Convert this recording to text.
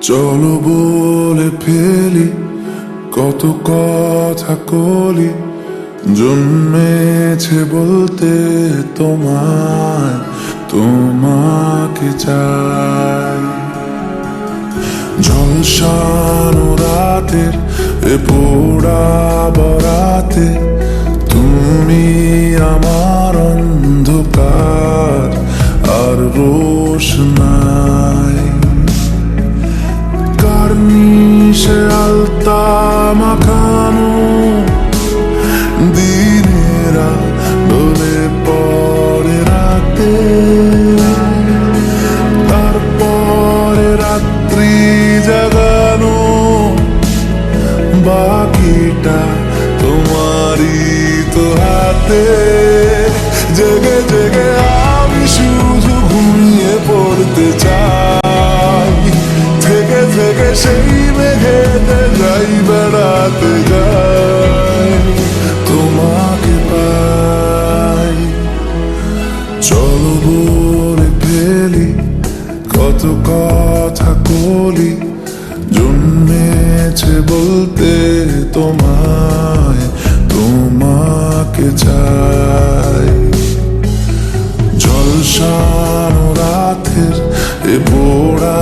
চলো বলে ফেলি কত কথা কলি, জন্মেছে বলতে তোমায়, তোমাকে চাই। ঝলসানো রাতের এ পোড়া বরাতে তুমি আমার অন্ধকার আর রোশনাই। কার্নিশে আলতা মাখানো দিনেরা ডলে পরে রাতে, তারপরে রাত্রি জাগানো বাকিটা তোমারই তো হাতে। জেগে জেগে আমি শুধু ঘুমিয়ে পড়তে চাই, থেকে থেকে সেই মেঘেতে যাই বেড়াতে যাই, তোমাকে পাই। চলো বলে ফেলি কত কথা কলি, জন্মেছে বলতে তোমায়, তোমাকে চাই। ঝলসানো রাতের এ পোড়া